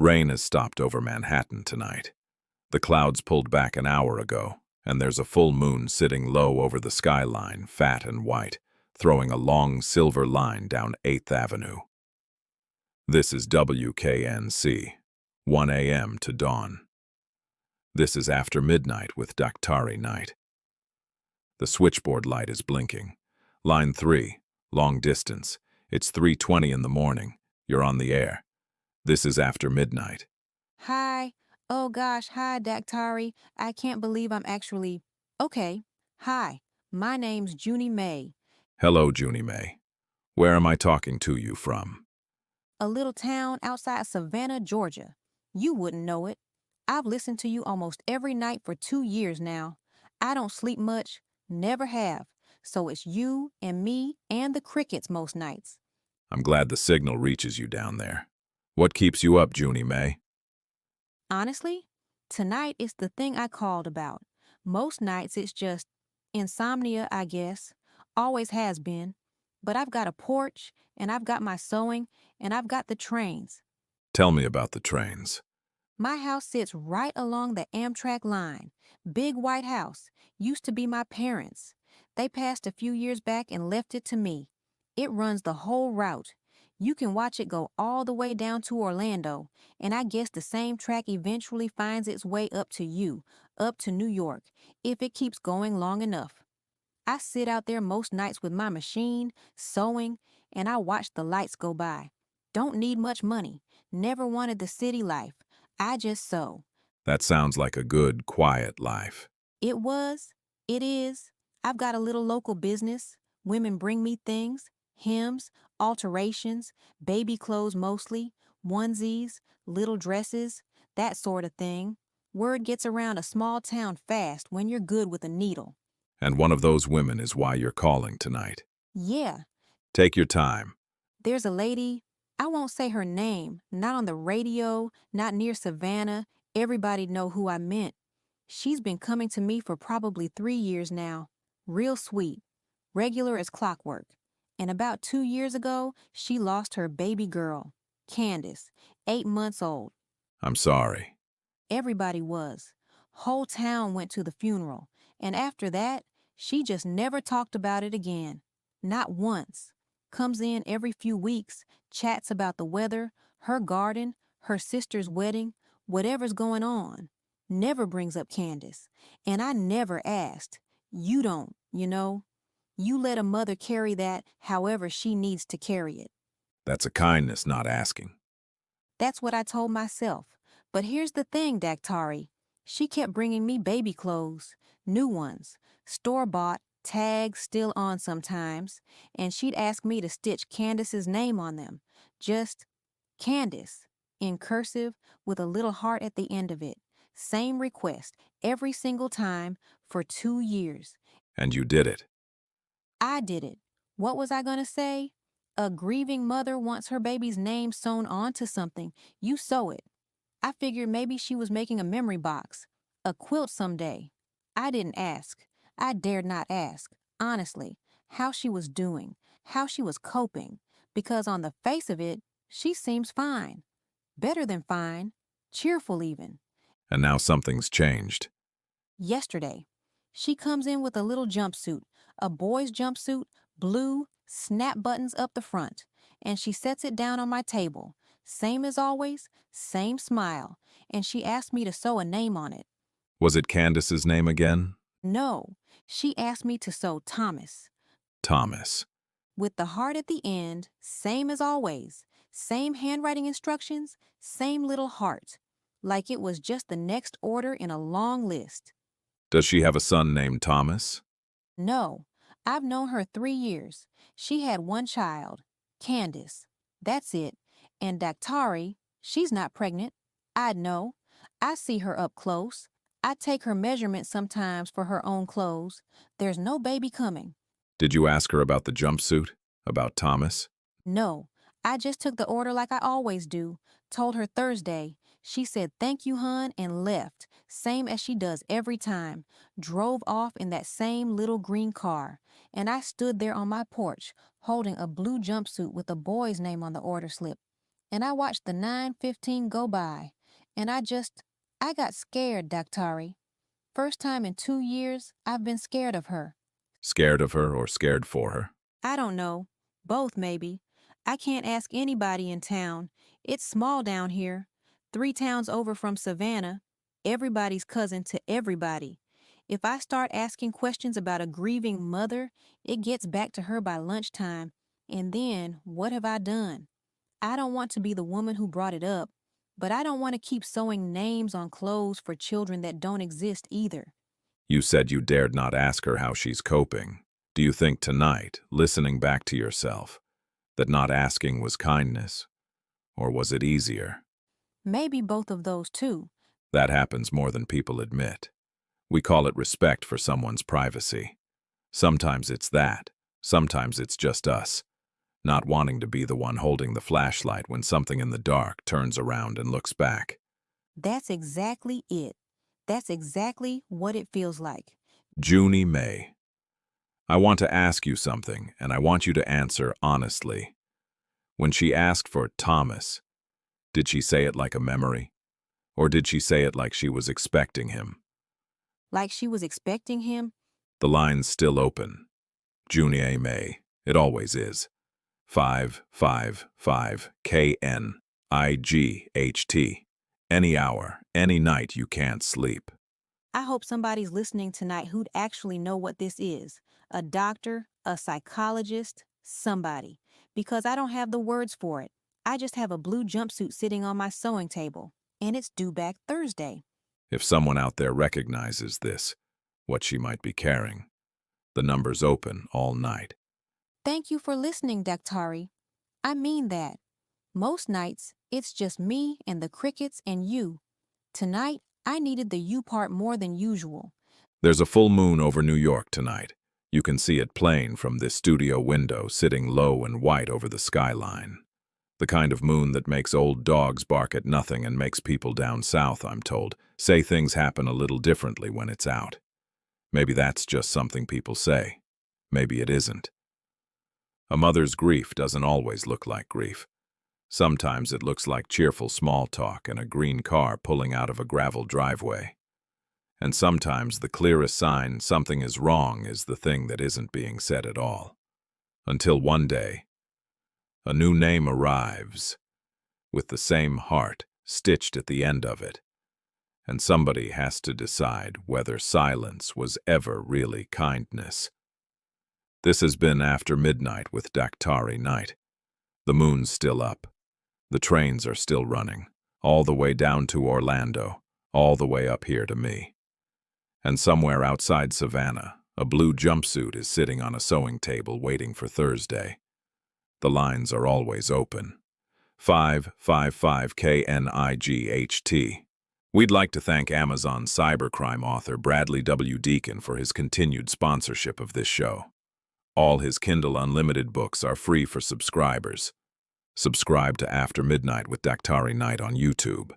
Rain has stopped over Manhattan tonight. The clouds pulled back an hour ago, and there's a full moon sitting low over the skyline, fat and white, throwing a long silver line down 8th Avenue. This is WKNC, 1 a.m. to dawn. This is After Midnight with Daktari Knight. The switchboard light is blinking. Line 3, long distance. It's 3:20 in the morning. You're on the air. This is After Midnight. Hi. Oh gosh, hi, Daktari. I can't believe I'm actually... Okay. Hi. My name's Junie May. Hello, Junie May. Where am I talking to you from? A little town outside Savannah, Georgia. You wouldn't know it. I've listened to you almost every night for 2 years now. I don't sleep much, never have. So it's you and me and the crickets most nights. I'm glad the signal reaches you down there. What keeps you up, Junie May? Honestly, tonight is the thing I called about. Most nights it's just insomnia, I guess. Always has been. But I've got a porch, and I've got my sewing, and I've got the trains. Tell me about the trains. My house sits right along the Amtrak line. Big white house. Used to be my parents'. They passed a few years back and left it to me. It runs the whole route. You can watch it go all the way down to Orlando, and I guess the same track eventually finds its way up to you, up to New York, if it keeps going long enough. I sit out there most nights with my machine, sewing, and I watch the lights go by. Don't need much money. Never wanted the city life. I just sew. That sounds like a good, quiet life. It was. It is. I've got a little local business. Women bring me things. Hems, alterations, baby clothes mostly, onesies, little dresses, that sort of thing. Word gets around a small town fast when you're good with a needle. And one of those women is why you're calling tonight. Yeah, Take your time. there's a lady, I won't say her name, not on the radio, not near Savannah. Everybody know who I meant. She's been coming to me for probably 3 years now. Real sweet, regular as clockwork. And about 2 years ago, she lost her baby girl, Candace, 8 months old. I'm sorry. Everybody was. Whole town went to the funeral. And after that, she just never talked about it again. Not once. Comes in every few weeks, chats about the weather, her garden, her sister's wedding, whatever's going on. Never brings up Candace. And I never asked. You don't, you know. You let a mother carry that however she needs to carry it. That's a kindness, not asking. That's what I told myself. But here's the thing, Daktari. She kept bringing me baby clothes, new ones, store-bought, tags still on sometimes, and she'd ask me to stitch Candace's name on them. Just Candace, in cursive with a little heart at the end of it. Same request, every single time, for 2 years. And you did it. I did it. What was I gonna say? A grieving mother wants her baby's name sewn onto something. You sew it. I figured maybe she was making a memory box, a quilt someday. I didn't ask. I dared not ask, honestly, how she was doing, how she was coping, because on the face of it, she seems fine. Better than fine. Cheerful even. And now something's changed. Yesterday, she comes in with a little jumpsuit, a boy's jumpsuit, blue, snap buttons up the front, and she sets it down on my table. Same as always, same smile, and she asked me to sew a name on it. Was it Candace's name again? No, she asked me to sew Thomas. Thomas. With the heart at the end, same as always, same handwriting instructions, same little heart, like it was just the next order in a long list. Does she have a son named Thomas? No, I've known her 3 years. She had one child, Candace. That's it. And Daktari, she's not pregnant. I'd know. I see her up close. I take her measurements sometimes for her own clothes. There's no baby coming. Did you ask her about the jumpsuit? About Thomas? No, I just took the order like I always do. Told her Thursday. She said, "Thank you, hun," and left, same as she does every time. Drove off in that same little green car. And I stood there on my porch, holding a blue jumpsuit with a boy's name on the order slip. and I watched the 9:15 go by, and I got scared, Daktari. First time in 2 years, I've been scared of her. Scared of her or scared for her? I don't know. Both, maybe. I can't ask anybody in town. It's small down here. 3 towns over from Savannah. Everybody's cousin to everybody. If I start asking questions about a grieving mother, it gets back to her by lunchtime. And then, what have I done? I don't want to be the woman who brought it up, but I don't want to keep sewing names on clothes for children that don't exist either. You said you dared not ask her how she's coping. Do you think tonight, listening back to yourself, that not asking was kindness? Or was it easier? Maybe both of those too. That happens more than people admit. We call it respect for someone's privacy. Sometimes it's that. Sometimes it's just us, not wanting to be the one holding the flashlight when something in the dark turns around and looks back. That's exactly it. That's exactly what it feels like. Junie May. I want to ask you something, and I want you to answer honestly. When she asked for Thomas, did she say it like a memory? Or did she say it like she was expecting him? Like she was expecting him? The line's still open. Junie May. It always is. 555 KNIGHT. Any hour, any night you can't sleep. I hope somebody's listening tonight who'd actually know what this is. A doctor, a psychologist, somebody. Because I don't have the words for it. I just have a blue jumpsuit sitting on my sewing table. And it's due back Thursday. If someone out there recognizes this, what she might be carrying, the number's open all night. Thank you for listening, Daktari. I mean that. Most nights, it's just me and the crickets and you. Tonight, I needed the you part more than usual. There's a full moon over New York tonight. You can see it plain from this studio window sitting low and white over the skyline. The kind of moon that makes old dogs bark at nothing and makes people down south, I'm told, say things happen a little differently when it's out. Maybe that's just something people say. Maybe it isn't. A mother's grief doesn't always look like grief. Sometimes it looks like cheerful small talk and a green car pulling out of a gravel driveway. And sometimes the clearest sign something is wrong is the thing that isn't being said at all. Until one day, a new name arrives, with the same heart stitched at the end of it, and somebody has to decide whether silence was ever really kindness. This has been After Midnight with Daktari Knight. The moon's still up. The trains are still running, all the way down to Orlando, all the way up here to me. And somewhere outside Savannah, a blue jumpsuit is sitting on a sewing table waiting for Thursday. The lines are always open. 555 KNIGHT. We'd like to thank Amazon cybercrime author Bradley W. Deacon for his continued sponsorship of this show. All his Kindle Unlimited books are free for subscribers. Subscribe to After Midnight with Daktari Knight on YouTube.